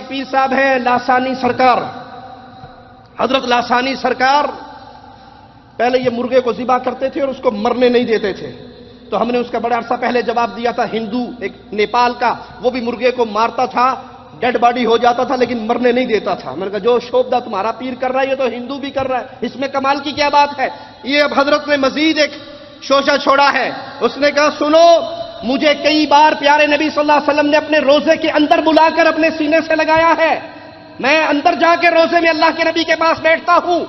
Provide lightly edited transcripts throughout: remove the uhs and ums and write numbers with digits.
پیر صاحب ہیں لاسانی سرکار، حضرت لاسانی سرکار پہلے یہ مرغے کو ذبح کرتے تھے اور اس کو مرنے نہیں دیتے تھے، تو ہم نے اس کا بڑا عرصہ پہلے جواب دیا تھا، ہندو ایک نیپال کا، وہ بھی مرغے کو مارتا تھا، ڈیڈ باڈی ہو جاتا تھا لیکن مرنے نہیں دیتا تھا۔ میں نے کہا جو شوبدہ تمہارا پیر کر رہا ہے یہ تو ہندو بھی کر رہا ہے، اس میں کمال کی کیا بات ہے؟ یہ اب حضرت نے مزید ایک شوشہ چھوڑا ہے، اس نے کہا سنو، مجھے کئی بار پیارے نبی صلی اللہ علیہ وسلم نے اپنے روزے کے اندر بلا کر اپنے سینے سے لگایا ہے، میں اندر جا کے روزے میں اللہ کے نبی کے پاس بیٹھتا ہوں،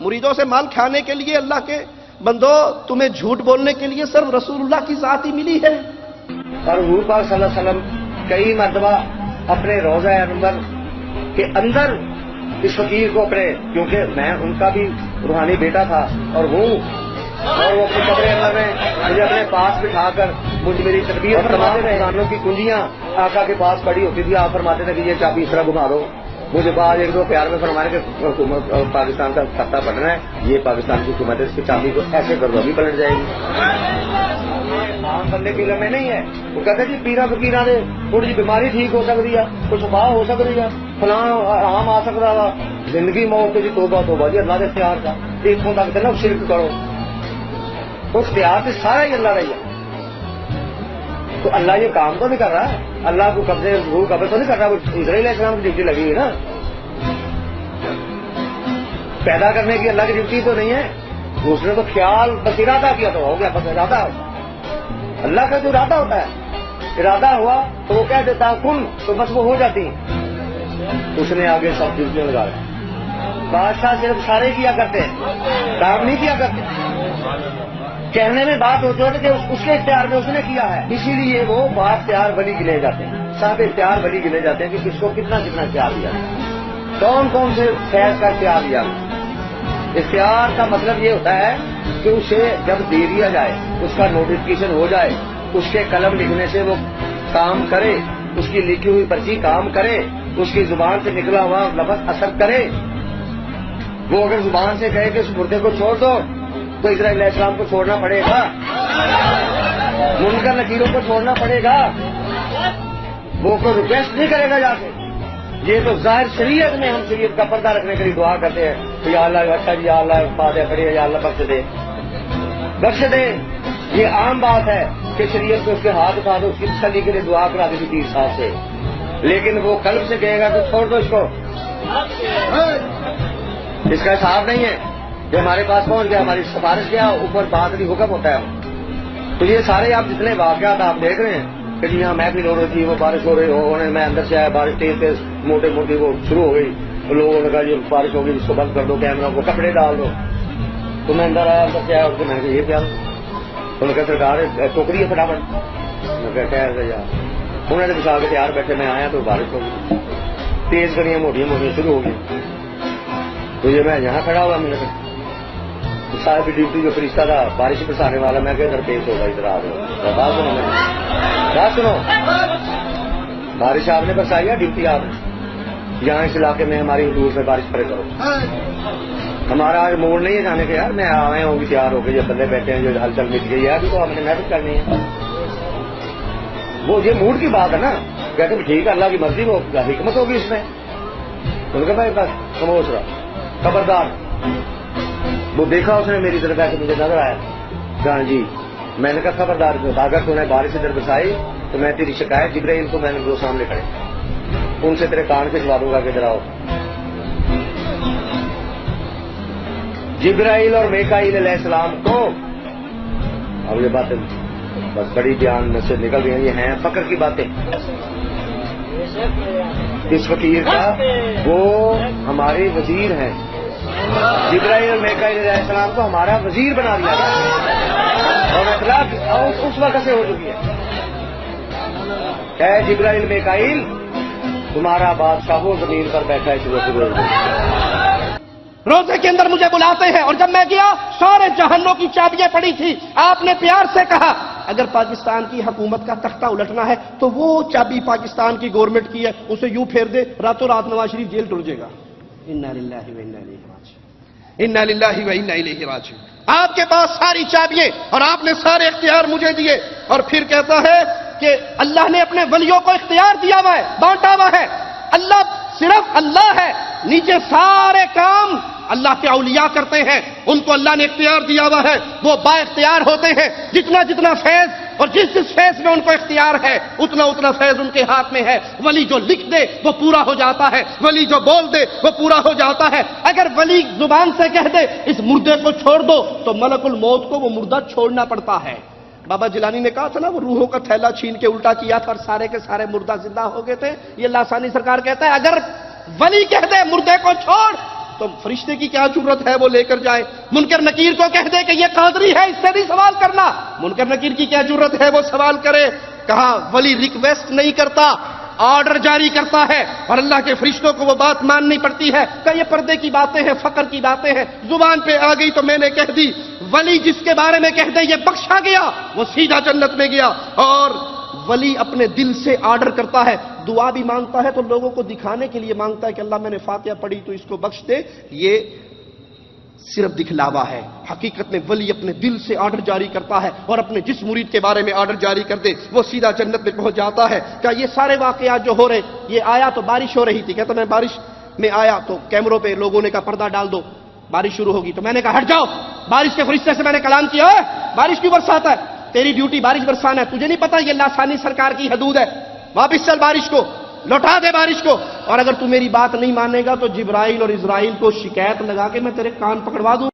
مریدوں سے مال کھانے کے لیے، اللہ کے بندو تمہیں جھوٹ بولنے کے لیے صرف رسول اللہ کی ذات ہی ملی ہے۔ اور حضور پاک صلی اللہ علیہ وسلم کئی مرتبہ اپنے روضہ انور کے اندر اس فقیر کو اپنے، کیونکہ میں ان کا بھی روحانی بیٹا تھا اور ہوں، اور وہ اپنے قبر انور میں مجھے اپنے پاس بٹھا کر مجھ میری تربیت فرماتے تھے، خزانوں کی کنجیاں آقا کے پاس پڑی ہوتی تھی، آپ فرماتے تھے کہ یہ چابی اس طرح گھما دو، مجھے بعد ایک دو پیار میں فرمانے کہ حکومت پاکستان کا خطہ پڑھنا ہے، یہ پاکستان کی حکومت ہے، اس کی چابی کو ایسے کر دو ابھی پلٹ جائے گی۔ عام بندے کے لیے میں نہیں ہے، وہ کہتے جی پیرا فقیرہ نے تھوڑی جی بیماری ٹھیک ہو سکتی ہے، کچھ شفا ہو سکتی ہے، فلاں آرام آ سکتا تھا، زندگی موت کے جی توبہ توبہ جی اللہ کے اختیار کا ایک تک دینا شرک کرو، تو اختیار سے سارا ہی اللہ رہی ہے، تو اللہ یہ کام تو نہیں کر رہا ہے، اللہ کو قبضے روح قبض تو نہیں کر رہا، وہ اسرائیل علیہ السلام کی ڈیوٹی لگی ہوئی نا، پیدا کرنے کی اللہ کی ڈیوٹی تو نہیں ہے، اس نے تو خیال بس ارادہ کیا تو ہو گیا، بس ارادہ اللہ کا جو ارادہ ہوتا ہے، ارادہ ہوا تو وہ کہہ دیتا کن تو بس وہ ہو جاتی ہیں، اس نے آگے سب ڈیوٹیاں لگایا۔ بادشاہ صرف اشارے کیا کرتے ہیں، کام نہیں کیا کرتے، کہنے میں بات ہوتی ہے کہ اس کے اختیار میں اس نے کیا ہے، اسی لیے وہ بات اختیار ولی گنے جاتے ہیں، صاحب اختیار ولی گنے جاتے ہیں کہ کس کو کتنا کتنا اختیار دیا، کون کون سے فیض کا اختیار دیا۔ اختیار کا مطلب یہ ہوتا ہے کہ اسے جب دے دیا جائے، اس کا نوٹیفکیشن ہو جائے، اس کے قلم لکھنے سے وہ کام کرے، اس کی لکھی ہوئی پرچی کام کرے، اس کی زبان سے نکلا ہوا لفظ اثر کرے۔ وہ اگر زبان سے کہے کہ اس مردے کو چھوڑ دو تو اسرائیل علیہ السلام کو چھوڑنا پڑے گا، منکر نکیروں کو چھوڑنا پڑے گا، وہ کوئی ریکویسٹ نہیں کرے گا جا کے۔ یہ تو ظاہر شریعت میں ہم شریعت کا پردہ رکھنے کے لیے دعا کرتے ہیں، یا اللہ اچھا جی، یا اللہ فاتحہ پڑھے، یا اللہ بخش دے بخش دے، یہ عام بات ہے کہ شریعت کو اس کے ہاتھ اٹھا دو، اس کی تسلی کے لیے دعا کرا دی پیر صاحب سے، لیکن وہ قلب سے کہے گا کہ چھوڑ دو اس کو، اس کا حساب نہیں ہے کہ ہمارے پاس پہنچ گیا، ہماری سفارش کیا، اوپر بات نہیں حکم ہوتا ہے۔ تو یہ سارے آپ جتنے واقعات آپ دیکھ رہے ہیں کہ جی یہاں محفل ہو رہی تھی، وہ بارش ہو رہی ہو، میں اندر سے آیا، بارش تیز تیز موٹے موٹی وہ شروع ہو گئی، لوگوں نے کہا یہ بارش ہو گئی، اس کو بند کر دو، کیمرہ کو کپڑے ڈال دو، تو میں اندر آیا، اندر سے آیا، میں نے کہا یہ کیا، انہوں نے کہا سرکار ٹوکری ہے فٹافٹ، میں کہا ٹھہر یار، انہوں نے بچا کے تیار بیٹھے، میں آیا تو بارش ہو گئی، تیز گڑیاں موٹیاں موٹیاں شروع ہو گئی، تو یہ میں یہاں کھڑا ہوا، میں نے کہا صاحب ڈیوٹی جو فرشتہ تھا بارش برسانے والا، میں کہ ادھر پیش ہوگا، ادھر آ گیا، بات سنو، بات سنو، بارش آپ نے برسائی ہے، ڈیوٹی آپ نے، یہاں اس علاقے میں ہماری حدود میں بارش پڑے کرو، ہمارا آج موڑ نہیں ہے جانے کے، یار میں آئے ہوں گی تیار ہو کے، یہ بندے بیٹھے ہیں جو ہلچل مٹ گئی ہے، ابھی تو ہم نے محنت کرنی ہے، وہ یہ موڈ کی بات ہے نا، کہتے ہیں ٹھیک ہے اللہ کی مرضی، وہ حکمت ہوگی اس میں، ان کا بھائی بس خاموش رہا، خبردار، وہ دیکھا اس نے میری طرف ایسے مجھے نظر آیا، کہا جی، میں نے کہا خبردار، اگر تو نے بارش ادھر برسائی تو میں تیری شکایت جبرائیل کو میں نے وہ سامنے کھڑے، ان سے تیرے کان کے جواب ہوگا کہ ادھر آؤ۔ جبرائیل اور میکائیل علیہ السلام کو، اب یہ باتیں بس بڑی بیان میں سے نکل گئی ہیں، یہ ہیں فقر کی باتیں، اس فقیر کا وہ ہمارے وزیر ہیں، جبرائیل اور میکائیل علیہ السلام کو ہمارا وزیر بنا دیا گیا، اور اطلاق اس وقت سے ہو چکی ہے، اے جبرائیل میکائیل تمہارا بادشاہ وہ زمین پر بیٹھا ہے، روزے کے اندر مجھے بلاتے ہیں، اور جب میں گیا سارے جہنوں کی چابیاں پڑی تھی، آپ نے پیار سے کہا اگر پاکستان کی حکومت کا تختہ الٹنا ہے تو وہ چابی پاکستان کی گورنمنٹ کی ہے، اسے یوں پھیر دے، راتوں رات نواز شریف جیل ٹر جائے گا۔ انا للہ و انا الیہ راجعون، انا للہ و انا الیہ راجعون۔ آپ کے پاس ساری چابیاں اور آپ نے سارے اختیار مجھے دیے، اور پھر کہتا ہے کہ اللہ نے اپنے ولیوں کو اختیار دیا ہوا ہے، بانٹا ہوا ہے، اللہ صرف اللہ ہے، نیچے سارے کام اللہ کے اولیاء کرتے ہیں، ان کو اللہ نے اختیار دیا ہوا ہے، وہ با اختیار ہوتے ہیں، جتنا جتنا فیض اور جس جس فیض میں ان کو اختیار ہے اتنا اتنا فیض ان کے ہاتھ میں ہے۔ ولی جو لکھ دے وہ پورا ہو جاتا ہے، ولی جو بول دے وہ پورا ہو جاتا ہے۔ اگر ولی زبان سے کہہ دے اس مردے کو چھوڑ دو تو ملک الموت کو وہ مردہ چھوڑنا پڑتا ہے۔ بابا جیلانی نے کہا تھا نا وہ روحوں کا تھیلا چھین کے الٹا کیا تھا اور سارے کے سارے مردہ زندہ ہو گئے تھے۔ یہ لاسانی سرکار کہتا ہے اگر ولی کہہ دے مردے کو چھوڑ تو فرشتے کی کیا ضرورت ہے وہ لے کر جائے؟ منکر نکیر کو کہہ دے کہ یہ قادری ہے، اس سے نہیں سوال کرنا، منکر نکیر کی کیا ضرورت ہے وہ سوال کرے؟ کہا ولی ریکویسٹ نہیں کرتا، آرڈر جاری کرتا ہے، اور اللہ کے فرشتوں کو وہ بات ماننی پڑتی ہے۔ کہ یہ پردے کی باتیں ہیں، فقر کی باتیں ہیں، زبان پہ آ گئی تو میں نے کہہ دی۔ ولی جس کے بارے میں کہہ دے یہ بخشا گیا وہ سیدھا جنت میں گیا۔ اور ولی اپنے دل سے آرڈر کرتا ہے، دعا بھی مانگتا ہے تو لوگوں کو دکھانے کے لیے مانگتا ہے کہ اللہ میں نے فاتحہ پڑھی تو اس کو بخش دے، یہ صرف دکھلاوا ہے۔ حقیقت میں ولی اپنے دل سے آرڈر جاری کرتا ہے، اور اپنے جس مرید کے بارے میں آرڈر جاری کر دے وہ سیدھا جنت میں پہنچ جاتا ہے۔ کہ یہ سارے واقعات جو ہو رہے، یہ آیا تو بارش ہو رہی تھی، کہتا میں بارش میں آیا تو کیمروں پہ لوگوں نے کہا پردہ ڈال دو، بارش شروع ہوگی، تو میں نے کہا ہٹ جاؤ، بارش کے فرشتے سے میں نے کلام کیا ہے، بارش کیوں برساتا ہے؟ تیری ڈیوٹی بارش برسانا ہے، تجھے نہیں پتا یہ لاسانی سرکار کی حدود ہے، واپس چل بارش کو، لوٹا دے بارش کو، اور اگر تو میری بات نہیں مانے گا تو جبرائیل اور اسرائیل کو شکایت لگا کے میں تیرے کان پکڑوا دوں۔